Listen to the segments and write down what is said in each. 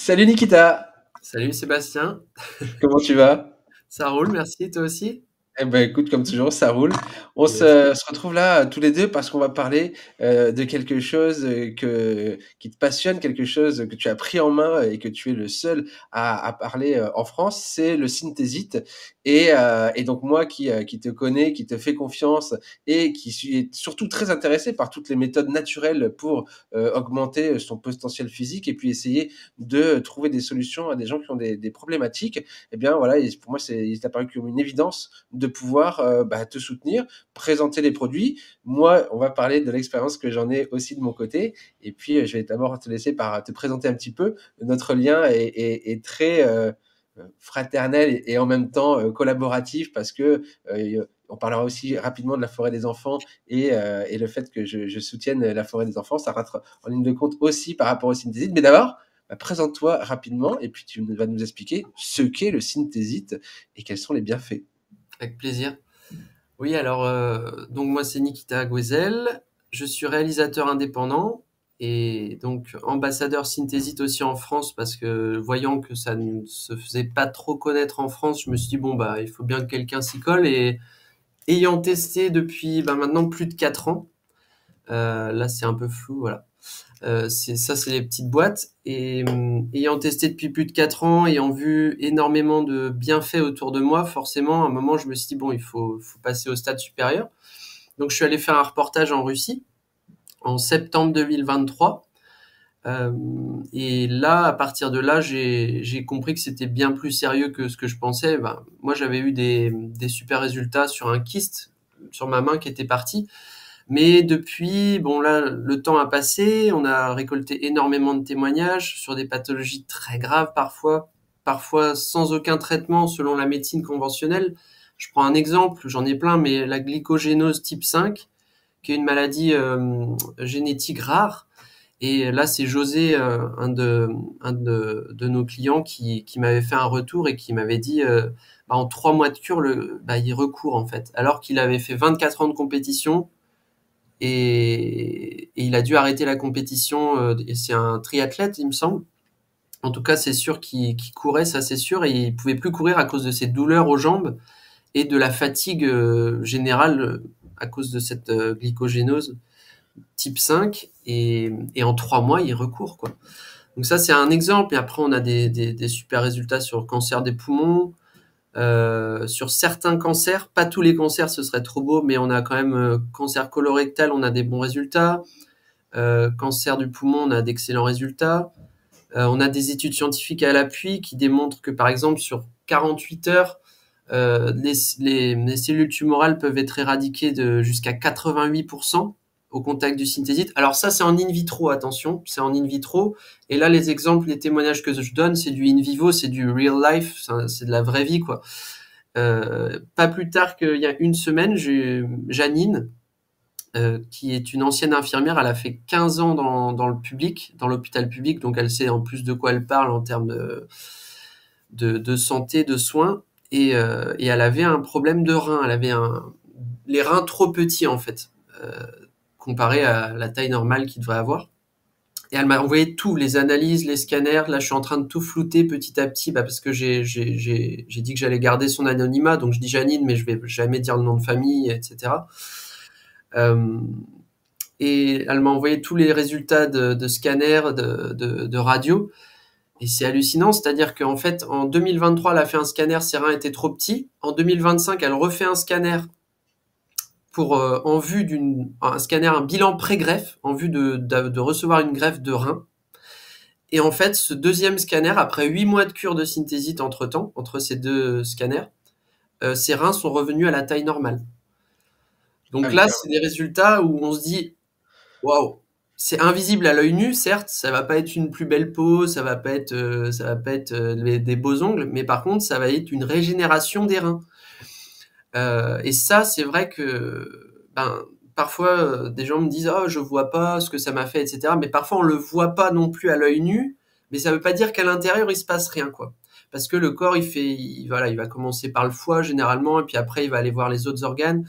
Salut Nikita, Salut Sébastien, comment tu vas? ça roule, merci, toi aussi? Eh ben, écoute, comme toujours, ça roule. On Yes. se retrouve là, tous les 2 parce qu'on va parler, de quelque chose, qui te passionne, quelque chose que tu as pris en main et que tu es le seul à parler, en France, c'est le synthésite et donc moi qui te connais, qui te fais confiance et qui suis surtout très intéressé par toutes les méthodes naturelles pour, augmenter, son potentiel physique et puis essayer de trouver des solutions à des gens qui ont des problématiques. Eh bien voilà, et pour moi, il est apparu comme une évidence de pouvoir, te soutenir, présenter les produits. Moi, on va parler de l'expérience que j'en ai aussi de mon côté et puis, je vais d'abord te laisser par te présenter un petit peu. Notre lien est très, fraternel et en même temps, collaboratif parce que, on parlera aussi rapidement de la forêt des enfants et le fait que je soutienne la forêt des enfants. Ça rentre en ligne de compte aussi par rapport au synthésite. Mais d'abord, présente-toi rapidement et puis tu vas nous expliquer ce qu'est le synthésite et quels sont les bienfaits. Avec plaisir. Oui, alors, donc moi c'est Nikita Gwezel, je suis réalisateur indépendant et donc ambassadeur Synthésite aussi en France parce que voyant que ça ne se faisait pas trop connaître en France, je me suis dit bon bah il faut bien que quelqu'un s'y colle et ayant testé depuis maintenant plus de 4 ans, là c'est un peu flou, voilà. C'est les petites boîtes. Et ayant testé depuis plus de 4 ans, ayant vu énormément de bienfaits autour de moi, forcément, à un moment, je me suis dit, bon, il faut passer au stade supérieur. Donc, je suis allé faire un reportage en Russie en septembre 2023. Et là, à partir de là, j'ai compris que c'était bien plus sérieux que ce que je pensais. Moi, j'avais eu des super résultats sur un kyste sur ma main qui était parti. Mais depuis, bon là, le temps a passé, on a récolté énormément de témoignages sur des pathologies très graves parfois sans aucun traitement selon la médecine conventionnelle. Je prends un exemple, j'en ai plein, mais la glycogénose type 5, qui est une maladie génétique rare. Et là, c'est José, un de nos clients, qui m'avait fait un retour et qui m'avait dit, en 3 mois de cure, il recourt en fait, alors qu'il avait fait 24 ans de compétition et il a dû arrêter la compétition. Et c'est un triathlète, il me semble. En tout cas, c'est sûr qu'il courait, ça c'est sûr, et il pouvait plus courir à cause de ses douleurs aux jambes et de la fatigue générale à cause de cette glycogénose type 5. Et en 3 mois, il recourt, quoi. Donc ça, c'est un exemple. Et après, on a des super résultats sur le cancer des poumons, sur certains cancers. Pas tous les cancers, ce serait trop beau, mais on a quand même cancer colorectal, on a des bons résultats. Cancer du poumon, on a d'excellents résultats. On a des études scientifiques à l'appui qui démontrent que, par exemple, sur 48 heures, les cellules tumorales peuvent être éradiquées de jusqu'à 88% au contact du synthézite. Alors ça, c'est en in vitro, attention, c'est en in vitro. Et là, les exemples, les témoignages que je donne, c'est du in vivo, c'est du real life, c'est de la vraie vie, quoi. Pas plus tard qu'il y a une semaine, j'ai Janine, qui est une ancienne infirmière. Elle a fait 15 ans dans le public, dans l'hôpital public, donc elle sait en plus de quoi elle parle en termes de santé, de soins. Et elle avait un problème de rein. Elle avait les reins trop petits, en fait, comparé à la taille normale qu'il devrait avoir. Et elle m'a envoyé tout, les analyses, les scanners. Là, je suis en train de tout flouter petit à petit, parce que j'ai dit que j'allais garder son anonymat. Donc, je dis Janine, mais je vais jamais dire le nom de famille, etc. Euh, et elle m'a envoyé tous les résultats de scanner, de radio. Et c'est hallucinant, c'est-à-dire qu'en fait, en 2023, elle a fait un scanner, ses reins étaient trop petits. En 2025, elle refait un scanner pour en vue un scanner, un bilan pré-greffe, en vue de recevoir une greffe de rein. Et en fait, ce deuxième scanner, après 8 mois de cure de synthésite entre-temps, entre ces deux scanners, ses reins sont revenus à la taille normale. Ah Donc oui, là, quand c'est des résultats où on se dit, waouh, c'est invisible à l'œil nu, certes, ça va pas être une plus belle peau, ça va pas être des beaux ongles, mais par contre, ça va être une régénération des reins. Et ça, c'est vrai que, parfois, des gens me disent, oh, je vois pas ce que ça m'a fait, etc. Mais parfois, on le voit pas non plus à l'œil nu, mais ça veut pas dire qu'à l'intérieur, il se passe rien, quoi. Parce que le corps, voilà, il va commencer par le foie, généralement, et puis après, il va aller voir les autres organes.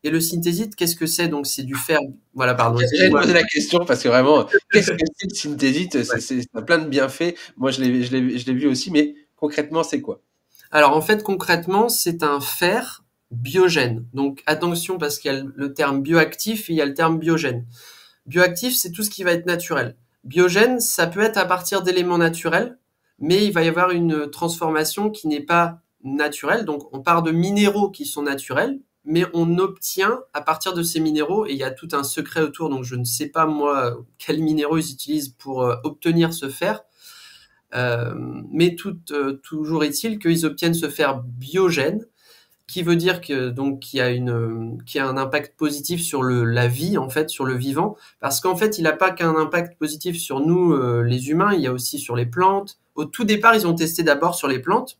Et le synthésite, qu'est-ce que c'est? Donc c'est du fer. Voilà, pardon. J'allais te poser la question parce que vraiment, qu'est-ce que c'est le synthésite? Ouais. Ça a plein de bienfaits. Moi, je l'ai vu aussi, mais concrètement, c'est quoi? Alors en fait, concrètement, c'est un fer biogène. Donc attention parce qu'il y a le terme bioactif et il y a le terme biogène. Bioactif, c'est tout ce qui va être naturel. Biogène, ça peut être à partir d'éléments naturels, mais il va y avoir une transformation qui n'est pas naturelle. Donc on part de minéraux qui sont naturels, mais on obtient à partir de ces minéraux, et il y a tout un secret autour, donc je ne sais pas moi quels minéraux ils utilisent pour obtenir ce fer, mais toujours est-il qu'ils obtiennent ce fer biogène, qui veut dire que donc qui a un impact positif sur la vie en fait, sur le vivant, parce qu'en fait il n'a pas qu'un impact positif sur nous les humains, il y a aussi sur les plantes. Au tout départ ils ont testé d'abord sur les plantes,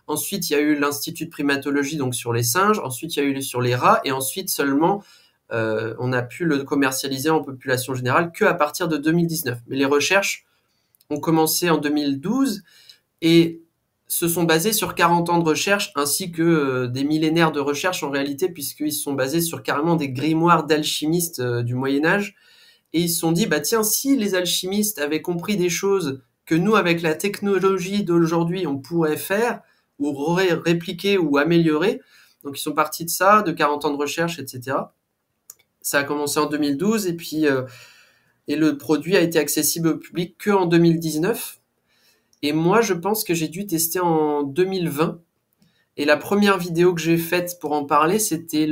ensuite il y a eu l'institut de primatologie donc sur les singes, ensuite il y a eu sur les rats, et ensuite seulement on a pu le commercialiser en population générale que à partir de 2019. Mais les recherches ont commencé en 2012 et se sont basés sur 40 ans de recherche ainsi que des millénaires de recherche en réalité, puisqu'ils se sont basés sur carrément des grimoires d'alchimistes du Moyen-Âge, et ils se sont dit, bah tiens, si les alchimistes avaient compris des choses que nous, avec la technologie d'aujourd'hui, on pourrait faire, ou répliquer ou améliorer. Donc ils sont partis de ça, de 40 ans de recherche, etc. Ça a commencé en 2012, et puis et le produit a été accessible au public que en 2019. Et moi, je pense que j'ai dû tester en 2020. Et la première vidéo que j'ai faite pour en parler, c'était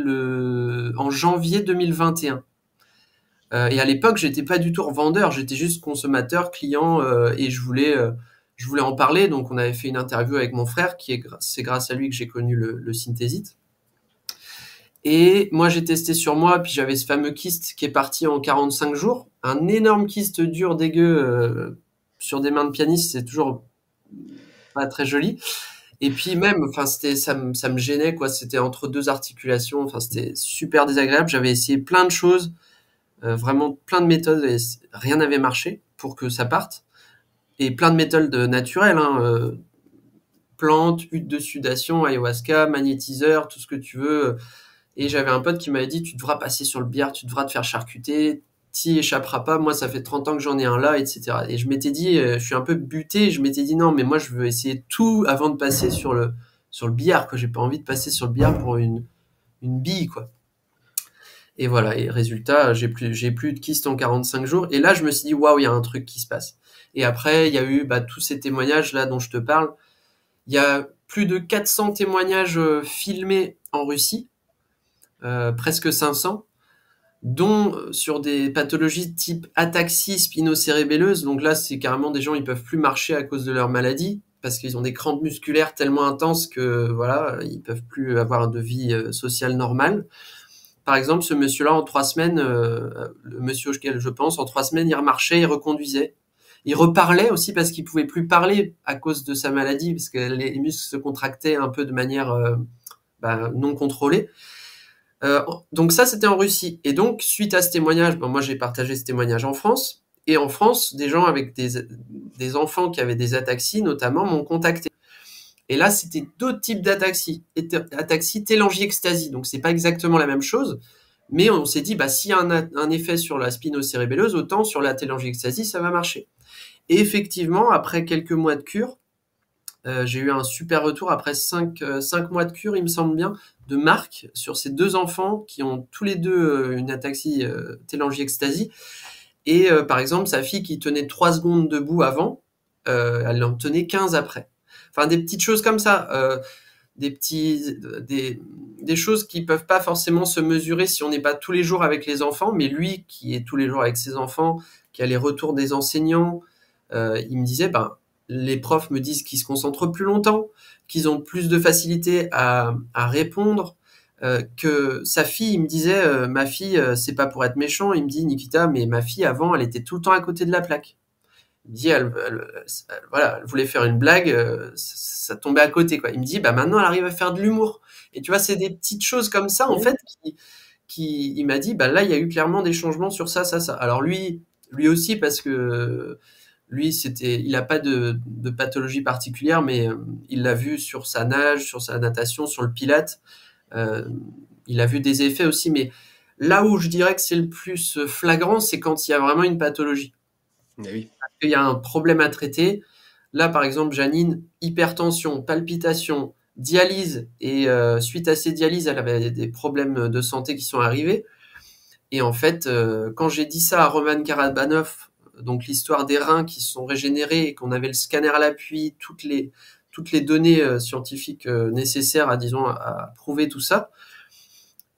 en janvier 2021. Et à l'époque, j'étais pas du tout revendeur, j'étais juste consommateur, client, et je voulais en parler. Donc, on avait fait une interview avec mon frère, c'est grâce à lui que j'ai connu le synthésite. Et moi, j'ai testé sur moi, puis j'avais ce fameux kyste qui est parti en 45 jours. Un énorme kyste dur, dégueu, sur des mains de pianiste, c'est toujours pas très joli. Et puis même, enfin, ça me gênait, quoi. C'était entre deux articulations. Enfin, c'était super désagréable. J'avais essayé plein de choses, vraiment plein de méthodes, et rien n'avait marché pour que ça parte. Et plein de méthodes naturelles, hein, plantes, huttes de sudation, ayahuasca, magnétiseur, tout ce que tu veux. Et j'avais un pote qui m'avait dit, tu devras passer sur le billard, tu devras te faire charcuter, t'y échapperas pas. Moi, ça fait 30 ans que j'en ai un là, etc. Et je m'étais dit, je suis un peu buté, je m'étais dit, non, mais moi, je veux essayer tout avant de passer sur le billard, quoi. J'ai pas envie de passer sur le billard pour une bille, quoi. Et voilà. Et résultat, j'ai plus de kyste en 45 jours. Et là, je me suis dit, waouh, il y a un truc qui se passe. Et après, il y a eu, tous ces témoignages là dont je te parle. Il y a plus de 400 témoignages filmés en Russie, presque 500, dont sur des pathologies type ataxie spinocérébelleuse. Donc là, c'est carrément des gens, ils peuvent plus marcher à cause de leur maladie, parce qu'ils ont des crampes musculaires tellement intenses que voilà, ils peuvent plus avoir de vie sociale normale. Par exemple, ce monsieur-là, en 3 semaines, le monsieur auquel je pense, en 3 semaines, il remarchait, il reconduisait. Il reparlait aussi parce qu'il pouvait plus parler à cause de sa maladie, parce que les muscles se contractaient un peu de manière non contrôlée. Donc ça, c'était en Russie. Et donc, suite à ce témoignage, moi, j'ai partagé ce témoignage en France. Et en France, des gens avec des enfants qui avaient des ataxies, notamment, m'ont contacté. Et là, c'était d'autres types d'ataxie. Ataxie, télangiectasie. Donc, c'est pas exactement la même chose. Mais on s'est dit, s'il y a un effet sur la spinocérébelleuse, autant sur la télangiectasie, ça va marcher. Et effectivement, après quelques mois de cure, j'ai eu un super retour après 5 mois de cure, il me semble bien, de Marc sur ces deux enfants qui ont tous les deux une ataxie télangiectasie. Et par exemple, sa fille qui tenait 3 secondes debout avant, elle en tenait 15 après. Enfin, des petites choses comme ça, des choses qui peuvent pas forcément se mesurer si on n'est pas tous les jours avec les enfants, mais lui qui est tous les jours avec ses enfants, qui a les retours des enseignants, il me disait, les profs me disent qu'ils se concentrent plus longtemps, qu'ils ont plus de facilité à répondre, que sa fille, il me disait, ma fille, c'est pas pour être méchant, il me dit, Nikita, mais ma fille, avant, elle était tout le temps à côté de la plaque. Il me dit, voilà, elle voulait faire une blague, ça tombait à côté, quoi. Il me dit, maintenant, elle arrive à faire de l'humour. Et tu vois, c'est des petites choses comme ça, en fait, il m'a dit, là, il y a eu clairement des changements sur ça, ça, ça. Alors lui aussi, parce que lui, il n'a pas de pathologie particulière, mais il l'a vu sur sa nage, sur sa natation, sur le pilate. il a vu des effets aussi, mais là où je dirais que c'est le plus flagrant, c'est quand il y a vraiment une pathologie. Mais oui. Il y a un problème à traiter. Là, par exemple, Janine, hypertension, palpitation, dialyse, et suite à ces dialyses, elle avait des problèmes de santé qui sont arrivés. Et en fait, quand j'ai dit ça à Roman Karabanov, donc l'histoire des reins qui se sont régénérés et qu'on avait le scanner à l'appui, toutes les données scientifiques nécessaires à, disons, à prouver tout ça,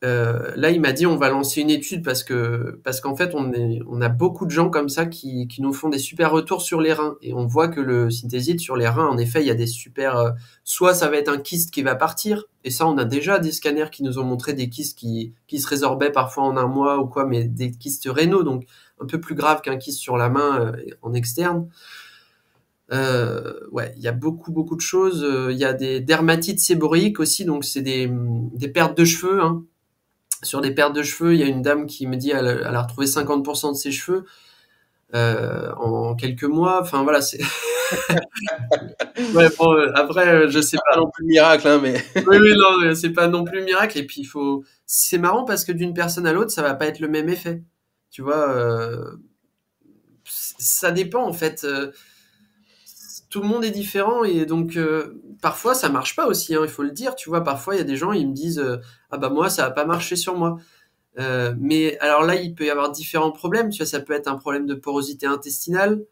là, il m'a dit on va lancer une étude parce qu'en fait on a beaucoup de gens comme ça qui nous font des super retours sur les reins et on voit que le synthésite sur les reins, en effet, il y a des super soit ça va être un kyste qui va partir, et ça on a déjà des scanners qui nous ont montré des kystes qui se résorbaient parfois en un mois ou quoi, mais des kystes rénaux, donc un peu plus grave qu'un kyste sur la main en externe. Ouais, il y a beaucoup de choses. Il y a des dermatites séborrhéiques aussi, donc c'est des pertes de cheveux, hein. Sur des pertes de cheveux, il y a une dame qui me dit elle a retrouvé 50% de ses cheveux en quelques mois. Enfin voilà, c'est ouais, bon, après je sais Pas pas. non plus le miracle, hein, mais Oui, oui, non, c'est pas non plus miracle. Et puis c'est marrant parce que d'une personne à l'autre, ça va pas être le même effet. Tu vois, ça dépend en fait. Tout le monde est différent et donc parfois ça marche pas aussi, hein, il faut le dire. Tu vois, parfois il y a des gens, ils me disent ah bah moi ça a pas marché sur moi. Mais alors là, il peut y avoir différents problèmes. Tu vois, ça peut être un problème de porosité intestinale,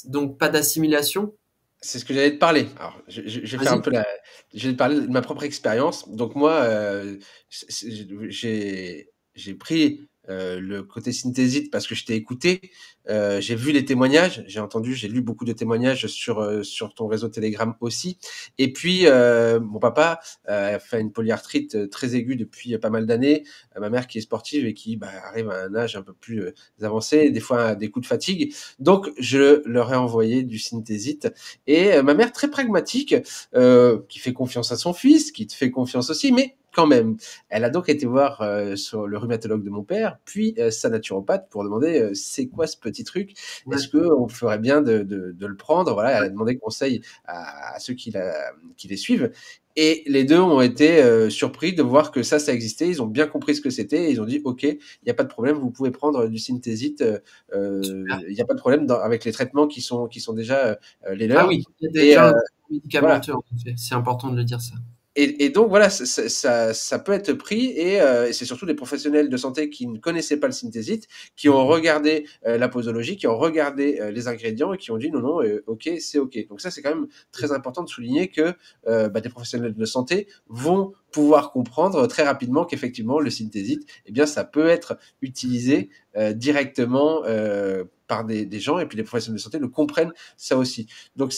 donc pas d'assimilation. c'est ce que j'allais te parler. Alors, je vais faire un Vas-y. peu je vais te parler de ma propre expérience. Donc moi, j'ai pris, le côté synthésite parce que je t'ai écouté, j'ai vu les témoignages, j'ai lu beaucoup de témoignages sur ton réseau Telegram aussi, et puis, mon papa, a fait une polyarthrite, très aiguë depuis pas mal d'années. Ma mère qui est sportive et qui, bah, arrive à un âge un peu plus, avancé, des fois a des coups de fatigue. Donc je leur ai envoyé du synthésite, et ma mère très pragmatique, qui fait confiance à son fils, qui te fait confiance aussi, mais quand même. Elle a donc été voir sur le rhumatologue de mon père, puis sa naturopathe pour demander c'est quoi ce petit truc. Ouais, Est-ce que on ferait bien de le prendre. Voilà, elle a demandé conseil à ceux qui les suivent. Et les deux ont été surpris de voir que ça existait. Ils ont bien compris ce que c'était. Et ils ont dit OK, il n'y a pas de problème, vous pouvez prendre du synthésite. super. Il n'y a pas de problème avec les traitements qui sont déjà les Ah leurs. oui, il y a Et déjà un traitement voilà. médicamenteux, en effet. C'est important de le dire, ça. Et donc voilà, ça peut être pris, et c'est surtout des professionnels de santé qui ne connaissaient pas le synthésite, qui ont regardé la posologie, qui ont regardé les ingrédients et qui ont dit non, non, OK, c'est OK. Donc ça, c'est quand même très important de souligner que bah, des professionnels de santé vont pouvoir comprendre très rapidement qu'effectivement, le synthésite, eh bien, ça peut être utilisé directement par des gens, et puis les professionnels de santé le comprennent ça aussi. Donc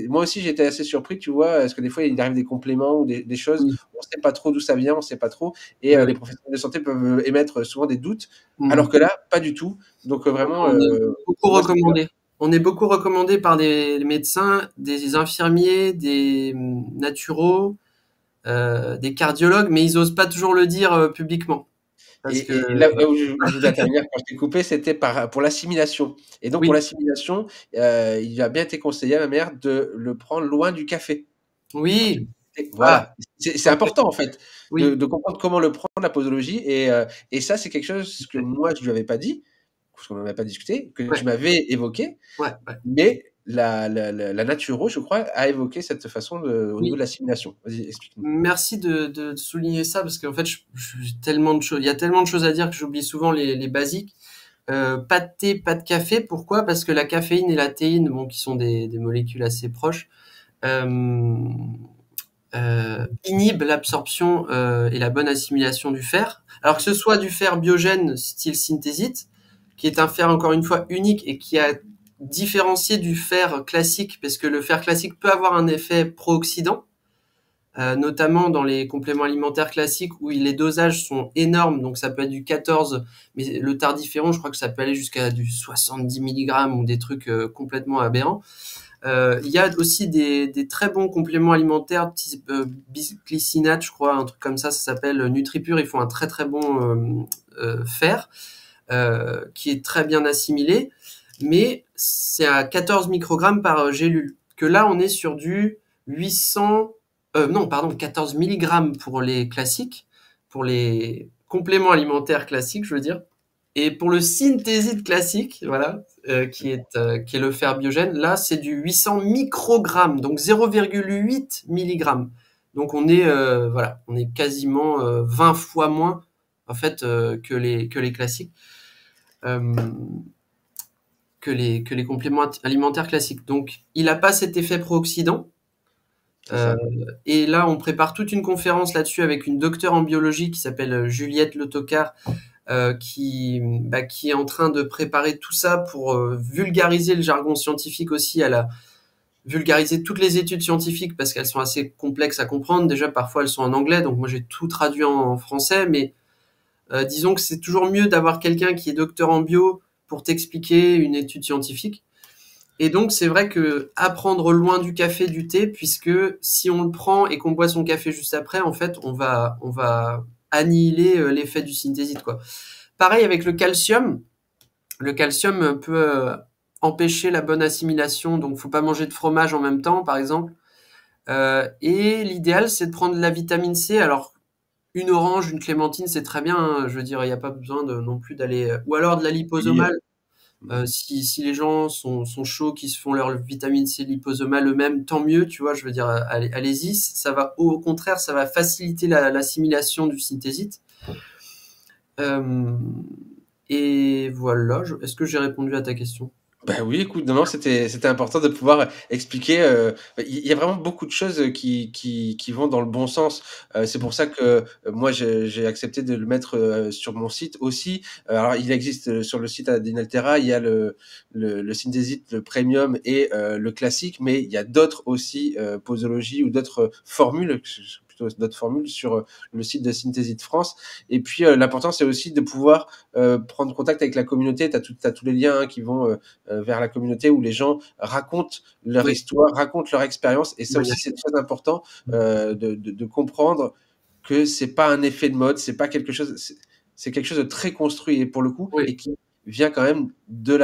moi aussi j'ai été assez surpris, tu vois, parce que des fois il arrive des compléments ou des choses, Oui, on sait pas trop d'où ça vient, on sait pas trop, et oui, les oui. professionnels de santé peuvent émettre souvent des doutes, alors que Mmh. là, pas du tout. Donc vraiment, On est beaucoup moi c'était recommandé. On est beaucoup recommandé par des médecins, des infirmiers, des naturaux, des cardiologues, mais ils osent pas toujours le dire publiquement. Parce que et là où je voulais intervenir quand je t'ai coupé, c'était pour l'assimilation, et donc pour oui, l'assimilation, il a bien été conseillé à ma mère de le prendre loin du café. Quand tu oui, ah, voilà, c'est OK, important en fait oui, de comprendre comment le prendre, la posologie, et ça c'est quelque chose que moi je lui avais pas dit, parce qu'on n'en a pas discuté, que tu ouais, m'avais évoqué, ouais, ouais. mais la naturo, je crois, a évoqué cette façon au niveau de Oui, l'assimilation. Vas-y, explique-nous. merci de souligner ça parce qu'en fait, j'ai tellement de choses, il y a tellement de choses à dire que j'oublie souvent les basiques. Pas de thé, pas de café. Pourquoi? Parce que la caféine et la théine, bon, qui sont des molécules assez proches, euh, inhibent l'absorption et la bonne assimilation du fer. Alors que ce soit du fer biogène style synthésite, qui est un fer encore une fois unique et qui a différencié du fer classique, parce que le fer classique peut avoir un effet pro-oxydant, notamment dans les compléments alimentaires classiques où les dosages sont énormes, donc ça peut être du 14, mais le tardiféron, je crois que ça peut aller jusqu'à du 70 mg ou des trucs complètement aberrants. Il y a aussi des très bons compléments alimentaires type bisglycinate, je crois, un truc comme ça s'appelle NutriPure. Ils font un très très bon fer qui est très bien assimilé, mais c'est à 14 microgrammes par gélule. Que là, on est sur du 800, non, pardon, 14 milligrammes pour les classiques, pour les compléments alimentaires classiques, je veux dire. Et pour le synthésite classique, voilà, qui est le fer biogène, là, c'est du 800 microgrammes, donc 0,8 milligrammes. Donc voilà, on est quasiment 20 fois moins en fait que les classiques, euh, que les compléments alimentaires classiques. Donc, il n'a pas cet effet pro-oxydant. C'est ça. Et là, on prépare toute une conférence là-dessus avec une docteure en biologie qui s'appelle Juliette Le Tocard, qui est en train de préparer tout ça pour vulgariser le jargon scientifique aussi. Elle a vulgarisé toutes les études scientifiques parce qu'elles sont assez complexes à comprendre. Déjà, parfois, elles sont en anglais, donc moi, j'ai tout traduit en français, mais disons que c'est toujours mieux d'avoir quelqu'un qui est docteur en bio pour t'expliquer une étude scientifique. Et donc, c'est vrai que apprendre loin du café, du thé, puisque si on le prend et qu'on boit son café juste après, en fait, on va annihiler l'effet du synthésite, quoi. Pareil avec le calcium. Le calcium peut empêcher la bonne assimilation, donc faut pas manger de fromage en même temps, par exemple. Et l'idéal, c'est de prendre de la vitamine C. Alors, une orange, une clémentine, c'est très bien, hein. Je veux dire, il n'y a pas besoin non plus d'aller. Ou alors de la Oui, liposomale. Si les gens sont chauds, qui se font leur vitamine C liposomale eux-mêmes, tant mieux, tu vois. Je veux dire, allez-y. Ça va, au contraire, ça va faciliter l'assimilation du synthésite. Euh, et voilà. Est-ce que j'ai répondu à ta question? bah oui, écoute, non, non, c'était important de pouvoir expliquer. Il y a vraiment beaucoup de choses qui vont dans le bon sens. C'est pour ça que moi, j'ai accepté de le mettre sur mon site aussi. Alors, il existe sur le site d'Inaltera, il y a le Synthésite, le Premium et le classique, mais il y a d'autres aussi posologies ou d'autres formules, plutôt d'autres formules sur le site de Synthésite France. Et puis, l'important, c'est aussi de pouvoir prendre contact avec la communauté. Tu as tous les liens qui vont vers la communauté où les gens racontent leur Oui. histoire, racontent leur expérience. Et ça Bah, aussi, c'est très important de comprendre que c'est pas un effet de mode, c'est pas quelque chose, c'est quelque chose de très construit et pour le coup, oui. et qui vient quand même de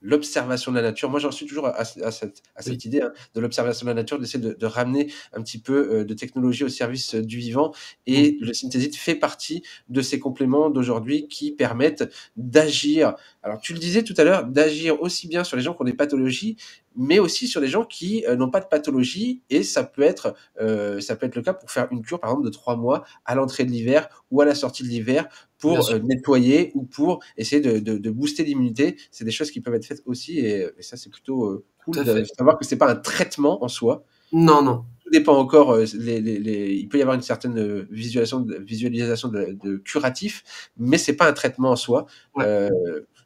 l'observation de la nature. Moi, j'en suis toujours à Oui. cette idée de l'observation de la nature, d'essayer de ramener un petit peu de technologie au service du vivant. Mm. Et le synthésite fait partie de ces compléments d'aujourd'hui qui permettent d'agir. Alors, tu le disais tout à l'heure, d'agir aussi bien sur les gens qui ont des pathologies, mais aussi sur les gens qui n'ont pas de pathologie. Et ça peut être le cas pour faire une cure, par exemple, de 3 mois à l'entrée de l'hiver ou à la sortie de l'hiver Bien pour sûr. nettoyer ou pour essayer de booster l'immunité. C'est des choses qui peuvent être faites aussi et ça, c'est plutôt Tout cool à de fait. savoir que c'est pas un traitement en soi. Non, non. Tout dépend encore, il peut y avoir une certaine visualisation de curatif, mais c'est pas un traitement en soi. Ouais, Euh,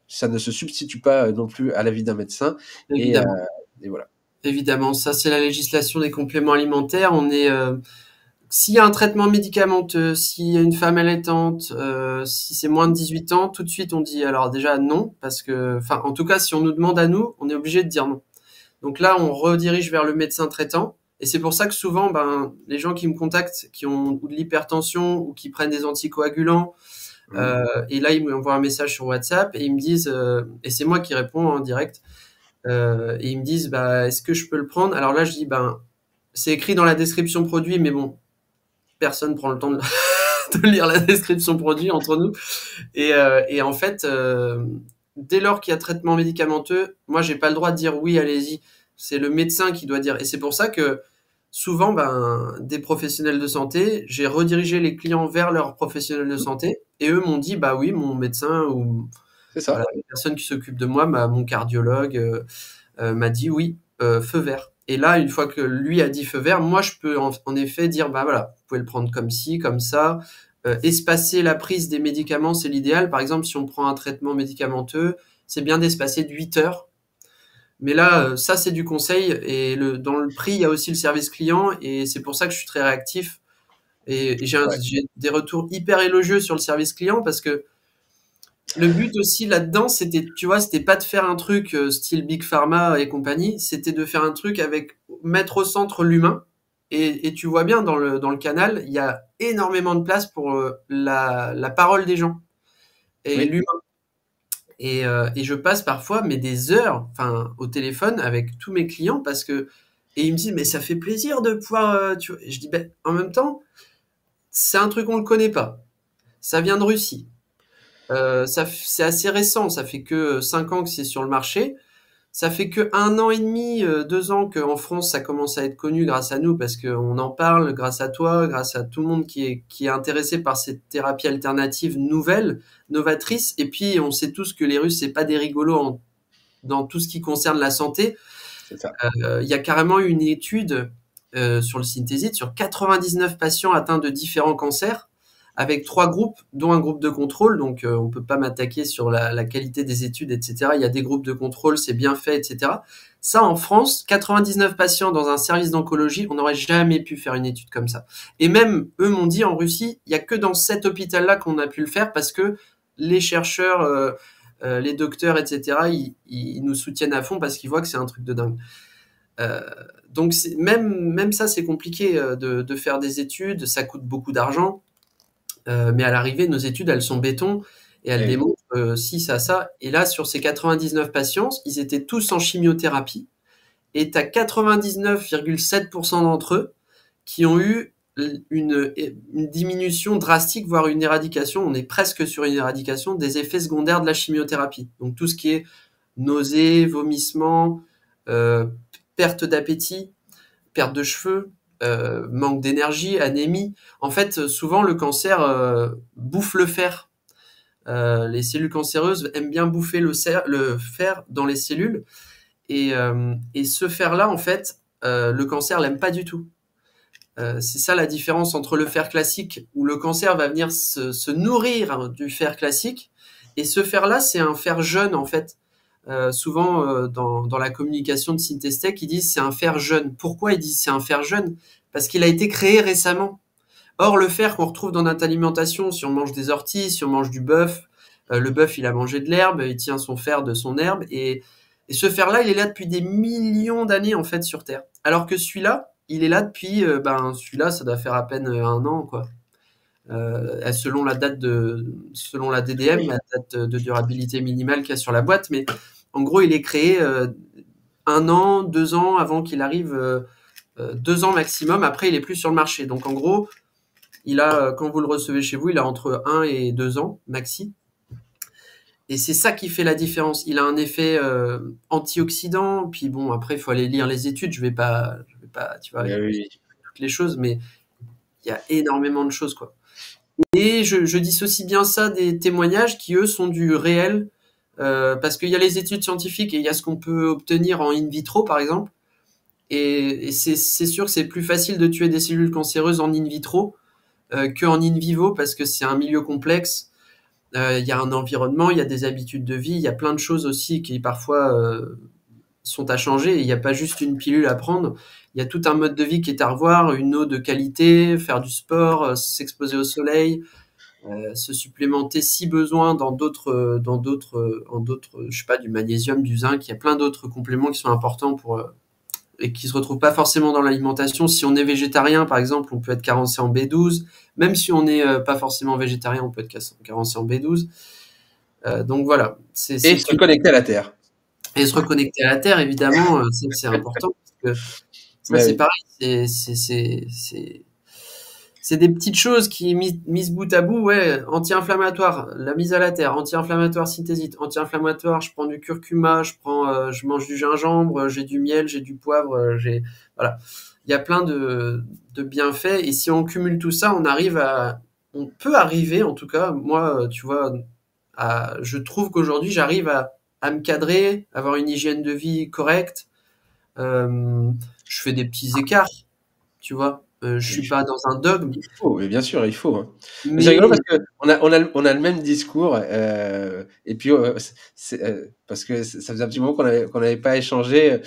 Ça ne se substitue pas non plus à l'avis d'un médecin et, évidemment. et voilà. Évidemment. Ça, c'est la législation des compléments alimentaires. S'il y a un traitement médicamenteux, s'il y a une femme allaitante, si c'est moins de 18 ans, tout de suite on dit alors déjà non, parce que, enfin, en tout cas, si on nous demande à nous, on est obligé de dire non. Donc là, on redirige vers le médecin traitant. Et c'est pour ça que souvent, ben, les gens qui me contactent, qui ont ou de l'hypertension ou qui prennent des anticoagulants, Mmh. et là, ils m'envoient un message sur WhatsApp et ils me disent, et c'est moi qui réponds en direct, et ils me disent, bah, est-ce que je peux le prendre? Alors là, je dis, ben, c'est écrit dans la description produit, mais bon, personne prend le temps de, de lire la description produit entre nous. Et en fait, dès lors qu'il y a traitement médicamenteux, moi, j'ai pas le droit de dire oui, allez-y. C'est le médecin qui doit dire. Et c'est pour ça que souvent, ben, des professionnels de santé, j'ai redirigé les clients vers leurs professionnels de santé, et eux m'ont dit, bah oui, mon médecin ou C'est voilà, ça. la personne qui s'occupe de moi, mon cardiologue, m'a dit oui, feu vert. Et là, une fois que lui a dit feu vert, moi, je peux en effet dire, bah voilà, vous pouvez le prendre comme ci, comme ça. Espacer la prise des médicaments, c'est l'idéal. Par exemple, si on prend un traitement médicamenteux, c'est bien d'espacer de 8 heures. Mais là, ça, c'est du conseil. Et dans le prix, il y a aussi le service client. Et c'est pour ça que je suis très réactif. Et Ouais. j'ai des retours hyper élogieux sur le service client parce que le but aussi là-dedans, c'était, tu vois, c'était pas de faire un truc style Big Pharma et compagnie, c'était de faire un truc avec mettre au centre l'humain. Et tu vois bien dans le canal, il y a énormément de place pour la parole des gens et Oui. l'humain. Et je passe parfois mais des heures, enfin, au téléphone avec tous mes clients parce que et ils me disent mais ça fait plaisir de pouvoir, tu vois. Et je dis ben en même temps c'est un truc qu'on ne connaît pas. Ça vient de Russie. C'est assez récent, ça fait que 5 ans que c'est sur le marché. Ça fait que 1 an et demi, 2 ans qu'en France ça commence à être connu grâce à nous parce qu'on en parle, grâce à toi, grâce à tout le monde qui est intéressé par cette thérapie alternative nouvelle, novatrice. Et puis on sait tous que les Russes c'est pas des rigolos dans tout ce qui concerne la santé. C'est ça. Il y a carrément une étude sur le Synthesite sur 99 patients atteints de différents cancers avec 3 groupes, dont un groupe de contrôle. Donc, on peut pas m'attaquer sur la qualité des études, etc. Il y a des groupes de contrôle, c'est bien fait, etc. Ça, en France, 99 patients dans un service d'oncologie, on n'aurait jamais pu faire une étude comme ça. Et même, eux m'ont dit, en Russie, il y a que dans cet hôpital-là qu'on a pu le faire parce que les chercheurs, les docteurs, etc., ils nous soutiennent à fond parce qu'ils voient que c'est un truc de dingue. Donc, même ça, c'est compliqué de faire des études, ça coûte beaucoup d'argent. Mais à l'arrivée, nos études, elles sont béton et elles démontrent ci, ça. Et là, sur ces 99 patients, ils étaient tous en chimiothérapie. Et tu as 99,7% d'entre eux qui ont eu une diminution drastique, voire une éradication. On est presque sur une éradication des effets secondaires de la chimiothérapie. Donc tout ce qui est nausées, vomissements, perte d'appétit, perte de cheveux, manque d'énergie, anémie. En fait, souvent, le cancer bouffe le fer. Les cellules cancéreuses aiment bien bouffer le fer dans les cellules. Et ce fer-là, en fait, le cancer l'aime pas du tout. C'est ça la différence entre le fer classique, où le cancer va venir se nourrir du fer classique. Et ce fer-là, c'est un fer jeune, en fait. Souvent, dans la communication de Synthestech, ils disent c'est un fer jeune. Pourquoi ils disent c'est un fer jeune? Parce qu'il a été créé récemment. Or, le fer qu'on retrouve dans notre alimentation, si on mange des orties, si on mange du bœuf, le bœuf, il a mangé de l'herbe, il tient son fer de son herbe, et ce fer-là, il est là depuis des millions d'années, en fait, sur Terre. Alors que celui-là, il est là depuis, celui-là, ça doit faire à peine 1 an, quoi. Selon la DDM, la date de durabilité minimale qu'il y a sur la boîte, mais en gros, il est créé 1 an, 2 ans avant qu'il arrive, 2 ans maximum. Après, il est plus sur le marché. Donc, en gros, quand vous le recevez chez vous, il a entre 1 et 2 ans maxi. Et c'est ça qui fait la différence. Il a un effet antioxydant. Puis bon, après, il faut aller lire les études. Je vais pas, tu vois, Oui. toutes les choses, mais il y a énormément de choses, quoi. Et je dissocie bien ça des témoignages qui, eux, sont du réel, parce qu'il y a les études scientifiques et il y a ce qu'on peut obtenir en in vitro, par exemple. Et c'est sûr que c'est plus facile de tuer des cellules cancéreuses en in vitro qu'en in vivo, parce que c'est un milieu complexe. Il y a un environnement, il y a des habitudes de vie, il y a plein de choses aussi qui parfois sont à changer. Il n'y a pas juste une pilule à prendre. Il y a tout un mode de vie qui est à revoir, une eau de qualité, faire du sport, s'exposer au soleil, se supplémenter si besoin dans d'autres, je sais pas, du magnésium, du zinc. Il y a plein d'autres compléments qui sont importants et qui se retrouvent pas forcément dans l'alimentation. Si on est végétarien, par exemple, on peut être carencé en B12. Même si on n'est pas forcément végétarien, on peut être carencé en B12. Donc voilà. Et se connecter à la Terre. Et se reconnecter à la Terre, évidemment, c'est important. Parce que ça, c'est pareil. C'est des petites choses qui, mises bout à bout, ouais, anti-inflammatoire, la mise à la terre, anti-inflammatoire synthésite, anti-inflammatoire, je prends du curcuma, je mange du gingembre, j'ai du miel, j'ai du poivre, voilà. Il y a plein de bienfaits, et si on cumule tout ça, on peut arriver, en tout cas, moi, tu vois, je trouve qu'aujourd'hui, j'arrive à me cadrer, avoir une hygiène de vie correcte, je fais des petits écarts, tu vois. Je suis pas dans un dogme. Il faut, mais bien sûr, il faut, hein. Mais C'est rigolo parce qu'on a le même discours, et puis, parce que ça faisait un petit moment qu'on n'avait pas échangé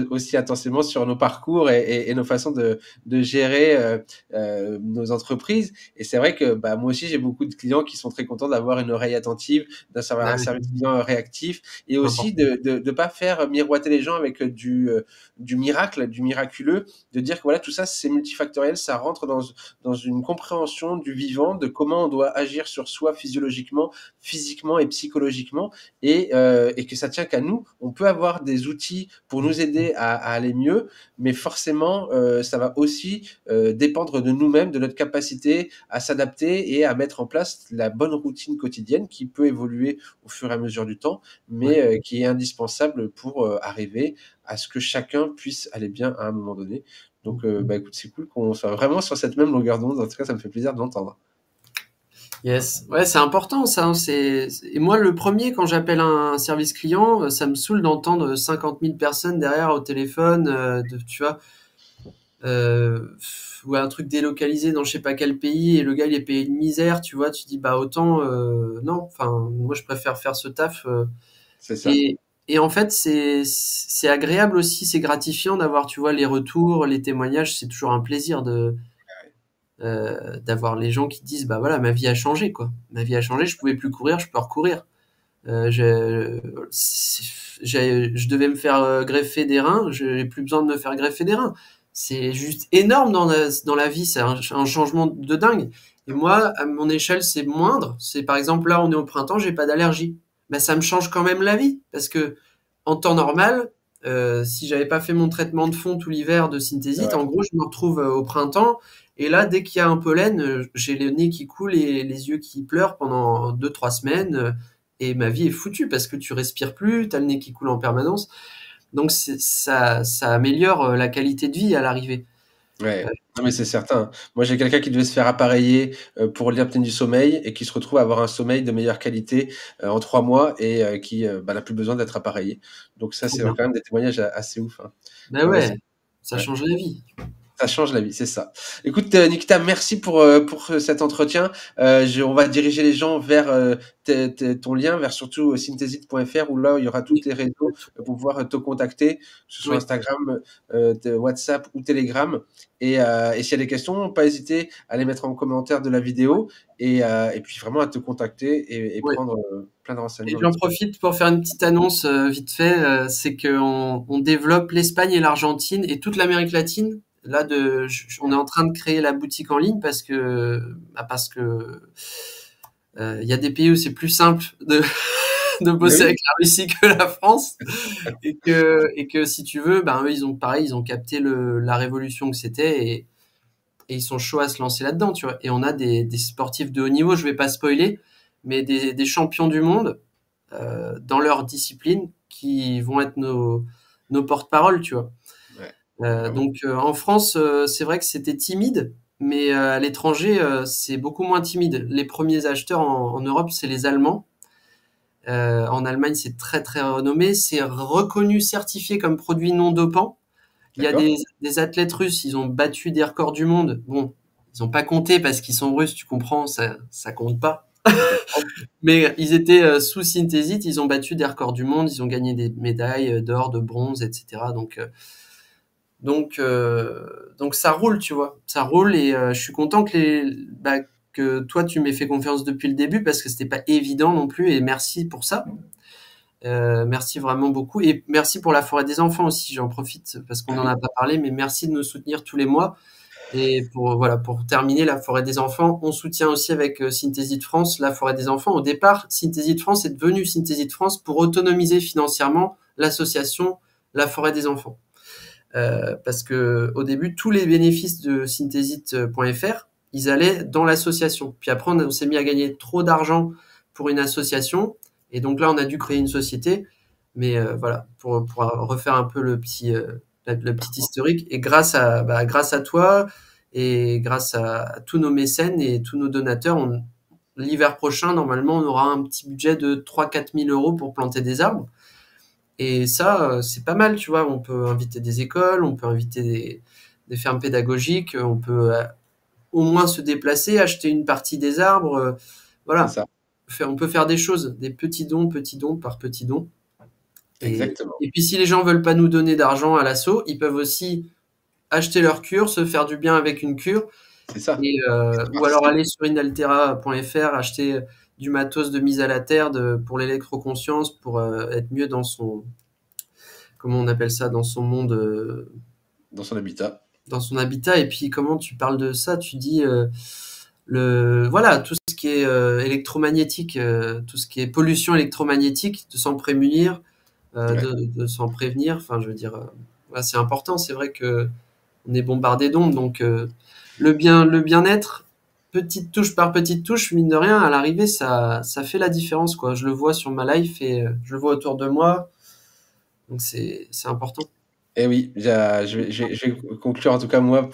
aussi intensément sur nos parcours et nos façons de gérer nos entreprises. Et c'est vrai que moi aussi, j'ai beaucoup de clients qui sont très contents d'avoir une oreille attentive, d'avoir un service client réactif, et aussi de pas faire miroiter les gens avec du miracle, du miraculeux, de dire que voilà, tout ça, c'est multifonctionnel. multifactoriel, ça rentre dans une compréhension du vivant, de comment on doit agir sur soi physiologiquement, physiquement et psychologiquement, et que ça tient qu'à nous. On peut avoir des outils pour nous aider à aller mieux, mais forcément, ça va aussi dépendre de nous-mêmes, de notre capacité à s'adapter et à mettre en place la bonne routine quotidienne qui peut évoluer au fur et à mesure du temps, mais qui est indispensable pour arriver à ce que chacun puisse aller bien à un moment donné. Donc, bah, écoute, c'est cool qu'on soit vraiment sur cette même longueur d'onde. En tout cas, ça me fait plaisir de l'entendre. Yes. Ouais, c'est important ça, hein. Et moi, le premier, quand j'appelle un service client, ça me saoule d'entendre 50 000 personnes derrière au téléphone, tu vois, ou un truc délocalisé dans je sais pas quel pays et le gars il est payé une misère, tu vois, tu dis bah autant non, enfin moi je préfère faire ce taf. C'est ça. Et, et en fait c'est agréable aussi, c'est gratifiant d'avoir tu vois les retours, les témoignages, c'est toujours un plaisir de d'avoir les gens qui disent bah voilà ma vie a changé quoi, ma vie a changé, je pouvais plus courir, je peux recourir. Je devais me faire greffer des reins, je n'ai plus besoin de me faire greffer des reins. C'est juste énorme dans la vie, c'est un changement de dingue. Et moi, à mon échelle, c'est moindre. C'est par exemple là, on est au printemps, j'ai pas d'allergie. Ben, ça me change quand même la vie parce que en temps normal, si j'avais pas fait mon traitement de fond tout l'hiver de synthésite, Ouais. en gros, je me retrouve au printemps et là, dès qu'il y a un pollen, j'ai le nez qui coule et les yeux qui pleurent pendant 2, 3 semaines. Et ma vie est foutue parce que tu respires plus, t'as le nez qui coule en permanence. Donc ça améliore la qualité de vie à l'arrivée. Ouais. Non, mais c'est certain. Moi, j'ai quelqu'un qui devait se faire appareiller pour l'apnée du sommeil et qui se retrouve à avoir un sommeil de meilleure qualité en 3 mois et qui bah, n'a plus besoin d'être appareillé. Donc ça, Trop c'est bien. quand même des témoignages assez ouf, hein. Ben Ouais, ouais, ça ouais. change la vie. Ça change la vie, c'est ça. Écoute, Nikita, merci pour cet entretien. On va diriger les gens vers ton lien, vers surtout synthesite.fr où là, il y aura tous Oui, tes réseaux pour pouvoir te contacter, que ce soit oui, Instagram, WhatsApp ou Telegram. Et s'il y a des questions, pas hésiter à les mettre en commentaire de la vidéo et puis vraiment à te contacter et oui. prendre plein de Et renseignements j'en là-dessus. profite pour faire une petite annonce vite fait, c'est qu'on développe l'Espagne et l'Argentine et toute l'Amérique latine. Là, on est en train de créer la boutique en ligne parce que il y a des pays où c'est plus simple de Mais bosser oui, avec la Russie que la France et que si tu veux, ben eux, ils ont capté la révolution que c'était et ils sont chauds à se lancer là-dedans, tu vois. Et on a des sportifs de haut niveau, je vais pas spoiler, mais des champions du monde dans leur discipline qui vont être nos porte-parole, tu vois. ouais, vraiment. Donc en France, c'est vrai que c'était timide, mais à l'étranger, c'est beaucoup moins timide. Les premiers acheteurs en Europe, c'est les Allemands. En Allemagne, c'est très très renommé. C'est reconnu, certifié comme produit non dopant. Il y a D'accord? des athlètes russes, ils ont battu des records du monde. Bon, ils n'ont pas compté parce qu'ils sont russes, tu comprends, ça compte pas. Je comprends. Mais ils étaient sous synthésite, ils ont battu des records du monde, ils ont gagné des médailles d'or, de bronze, etc. Donc ça roule, tu vois, ça roule et je suis content que toi tu m'aies fait confiance depuis le début parce que c'était pas évident non plus et merci pour ça. Merci vraiment beaucoup et merci pour la forêt des enfants aussi. J'en profite parce qu'on Ah n'en oui, a pas parlé, mais merci de nous soutenir tous les mois. Et pour terminer la forêt des enfants, on soutient aussi avec Synthésite France la forêt des enfants. Au départ, Synthésite France est devenu Synthésite France pour autonomiser financièrement l'association La Forêt des enfants. Parce que au début, tous les bénéfices de synthésite.fr, ils allaient dans l'association. Puis après, on s'est mis à gagner trop d'argent pour une association. Et donc là, on a dû créer une société. Mais voilà, pour refaire un peu le petit historique. Et grâce à toi et grâce à tous nos mécènes et tous nos donateurs, l'hiver prochain, normalement, on aura un petit budget de 3 000 à 4 000 € pour planter des arbres. Et ça, c'est pas mal, tu vois. On peut inviter des écoles, on peut inviter des fermes pédagogiques, on peut au moins se déplacer, acheter une partie des arbres. c'est Voilà, ça, on peut faire des choses, des petits dons par petits dons. exactement. Et puis si les gens veulent pas nous donner d'argent à l'assaut, ils peuvent aussi acheter leur cure, se faire du bien avec une cure, C'est ça. ou alors aller sur inaltera.fr, acheter du matos de mise à la terre pour l'électroconscience, pour être mieux dans son, comment on appelle ça, dans son monde, Dans son habitat. dans son habitat. Et puis, comment tu parles de ça? Tu dis voilà, tout ce qui est électromagnétique, tout ce qui est pollution électromagnétique, de s'en prémunir, Ouais. de s'en prévenir. Enfin, je veux dire, voilà, c'est important. C'est vrai que on est bombardé d'ondes, donc le bien-être, petite touche par petite touche, mine de rien, à l'arrivée, ça fait la différence, quoi. Je le vois sur ma life et je le vois autour de moi, donc c'est important. Et oui, je vais conclure en tout cas moi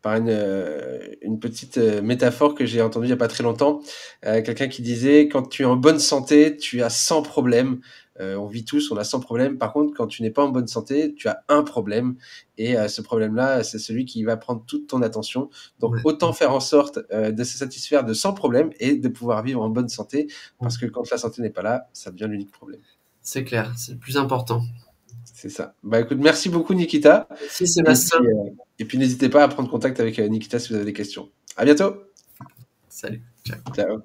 par une petite, métaphore que j'ai entendue il y a pas très longtemps. Quelqu'un qui disait: «Quand tu es en bonne santé, tu as 100 problèmes». On vit tous, on a 100 problèmes. Par contre, quand tu n'es pas en bonne santé, tu as un problème et ce problème-là, c'est celui qui va prendre toute ton attention. Donc Ouais, autant faire en sorte, de se satisfaire de 100 problèmes et de pouvoir vivre en bonne santé ouais. parce que quand la santé n'est pas là, ça devient l'unique problème. C'est clair, c'est le plus important. C'est ça. Bah, écoute, merci beaucoup Nikita. Merci Et Sébastien. puis, n'hésitez pas à prendre contact avec, Nikita si vous avez des questions. À bientôt. Salut. Ciao. Ciao.